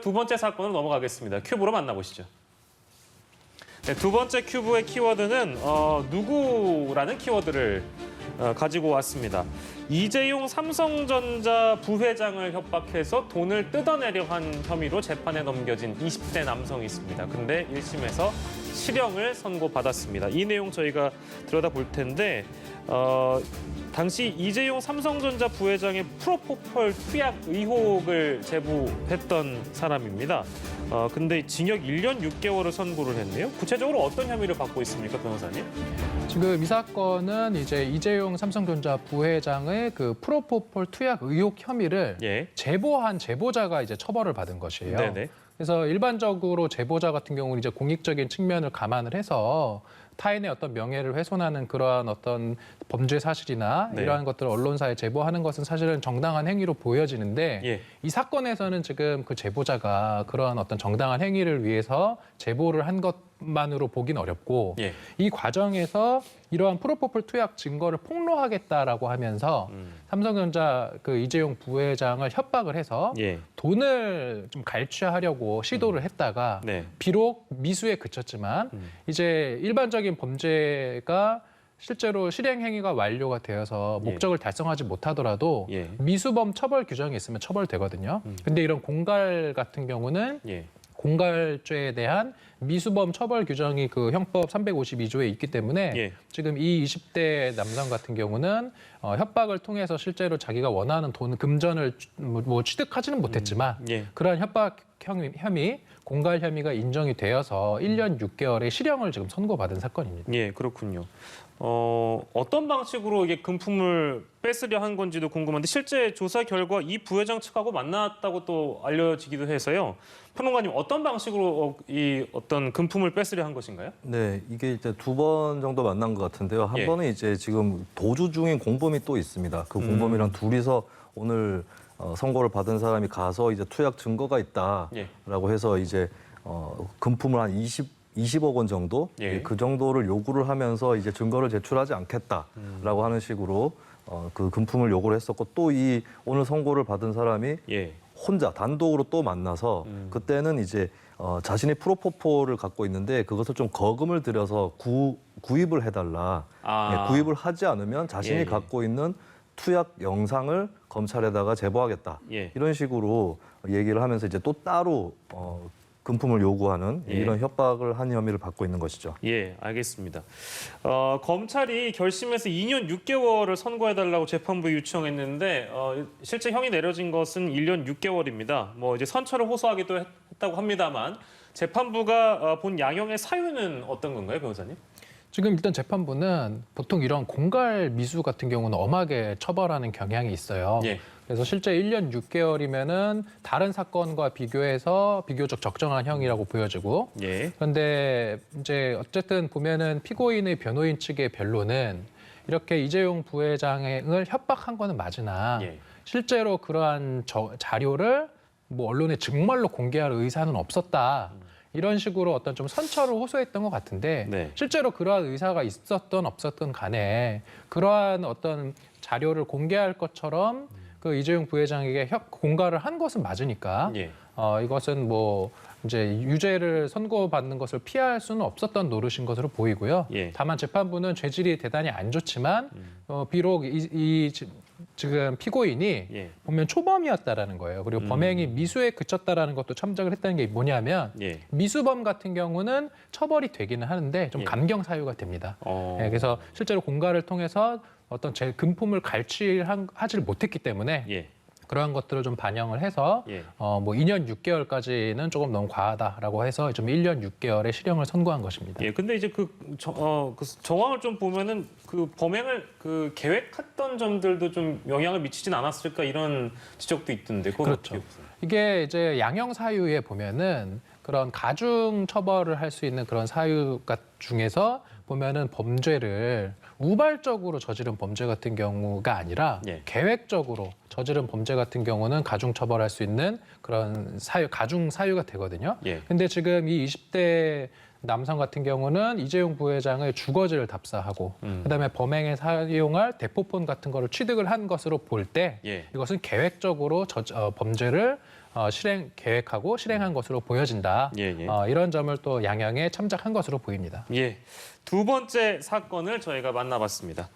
두 번째 사건으로 넘어가겠습니다. 큐브로 만나보시죠. 네, 두 번째 큐브의 키워드는 누구라는 키워드를 가지고 왔습니다. 이재용 삼성전자 부회장을 협박해서 돈을 뜯어내려 한 혐의로 재판에 넘겨진 20대 남성이 있습니다. 근데 1심에서 실형을 선고받았습니다. 이 내용 저희가 들여다볼 텐데 당시 이재용 삼성전자 부회장의 프로포폴 투약 의혹을 제보했던 사람입니다. 근데 징역 1년 6개월을 선고를 했네요. 구체적으로 어떤 혐의를 받고 있습니까, 변호사님? 지금 이 사건은 이제 이재용 삼성전자 부회장의 그 프로포폴 투약 의혹 혐의를 제보한 제보자가 이제 처벌을 받은 것이에요. 네네. 그래서 일반적으로 제보자 같은 경우는 이제 공익적인 측면을 감안을 해서 타인의 어떤 명예를 훼손하는 그러한 어떤 범죄 사실이나 이러한 것들을 언론사에 제보하는 것은 사실은 정당한 행위로 보여지는데 이 사건에서는 지금 그 제보자가 그러한 어떤 정당한 행위를 위해서 제보를 한 것만으로 보긴 어렵고 이 과정에서 이러한 프로포폴 투약 증거를 폭로하겠다라고 하면서 삼성전자 그 이재용 부회장을 협박을 해서 돈을 좀 갈취하려고 시도를 했다가 비록 미수에 그쳤지만 이제 일반적인 범죄가 실제로 실행 행위가 완료가 되어서 목적을 달성하지 못하더라도 미수범 처벌 규정이 있으면 처벌되거든요. 근데 이런 공갈 같은 경우는 공갈죄에 대한 미수범 처벌 규정이 그 형법 352조에 있기 때문에 지금 이 20대 남성 같은 경우는 협박을 통해서 실제로 자기가 원하는 돈, 금전을 뭐 취득하지는 못했지만 그러한 협박 혐의, 공갈 혐의가 인정이 되어서 1년 6개월의 실형을 지금 선고받은 사건입니다. 예, 그렇군요. 어떤 방식으로 이게 금품을 뺏으려 한 건지도 궁금한데 실제 조사 결과 이 부회장 측하고 만났다고 또 알려지기도 해서요. 평론가님 어떤 방식으로 이 어떤 금품을 뺏으려 한 것인가요? 네, 이게 이제 두 번 정도 만난 것 같은데요. 한 번은 이제 지금 도주 중인 공범이 또 있습니다. 그 공범이랑 둘이서 오늘 선고를 받은 사람이 가서 이제 투약 증거가 있다라고 해서 이제 금품을 한 20억 원 정도 그 정도를 요구를 하면서 이제 증거를 제출하지 않겠다라고 하는 식으로 그 금품을 요구를 했었고 또 이 오늘 선고를 받은 사람이 혼자 단독으로 또 만나서 그때는 이제 자신이 프로포폴을 갖고 있는데 그것을 좀 거금을 들여서 구입을 해달라. 구입을 하지 않으면 자신이 갖고 있는 투약 영상을 검찰에다가 제보하겠다. 이런 식으로 얘기를 하면서 이제 또 따로 금품을 요구하는 이런 협박을 한 혐의를 받고 있는 것이죠. 예, 알겠습니다. 검찰이 결심해서 2년 6개월을 선고해달라고 재판부에 요청했는데 실제 형이 내려진 것은 1년 6개월입니다. 뭐 이제 선처를 호소하기도 했다고 합니다만 재판부가 본 양형의 사유는 어떤 건가요, 변호사님? 지금 일단 재판부는 보통 이런 공갈 미수 같은 경우는 엄하게 처벌하는 경향이 있어요. 그래서 실제 1년 6개월이면은 다른 사건과 비교해서 비교적 적정한 형이라고 보여지고 그런데 이제 어쨌든 보면은 피고인의 변호인 측의 변론은 이렇게 이재용 부회장을 협박한 거는 맞으나 실제로 그러한 자료를 뭐 언론에 정말로 공개할 의사는 없었다. 이런 식으로 어떤 좀 선처를 호소했던 것 같은데 실제로 그러한 의사가 있었던 없었던 간에 그러한 어떤 자료를 공개할 것처럼 그 이재용 부회장에게 공갈을 한 것은 맞으니까 이것은 뭐 이제 유죄를 선고받는 것을 피할 수는 없었던 노릇인 것으로 보이고요. 다만 재판부는 죄질이 대단히 안 좋지만 비록 지금 피고인이 보면 초범이었다라는 거예요. 그리고 범행이 미수에 그쳤다라는 것도 참작을 했다는 게 뭐냐면 미수범 같은 경우는 처벌이 되기는 하는데 좀 감경 사유가 됩니다. 그래서 실제로 공갈을 통해서 어떤 제 금품을 갈취하지를 못했기 때문에 그러한 것들을 좀 반영을 해서 뭐 2년 6개월까지는 조금 너무 과하다라고 해서 좀 1년 6개월의 실형을 선고한 것입니다. 근데 이제 그 정황을 좀 보면은 그 범행을 그 계획했던 점들도 좀 영향을 미치진 않았을까 이런 지적도 있던데 그렇죠. 이게 이제 양형 사유에 보면은 그런 가중 처벌을 할 수 있는 그런 사유 중에서 보면은 범죄를 우발적으로 저지른 범죄 같은 경우가 아니라 계획적으로 저지른 범죄 같은 경우는 가중 처벌할 수 있는 그런 가중 사유가 되거든요. 근데 지금 이 20대 남성 같은 경우는 이재용 부회장의 주거지를 답사하고 그다음에 범행에 사용할 대포폰 같은 거를 취득을 한 것으로 볼 때 이것은 계획적으로 범죄를 실행 계획하고 실행한 것으로 보여진다. 이런 점을 또 양형에 참작한 것으로 보입니다. 두 번째 사건을 저희가 만나봤습니다.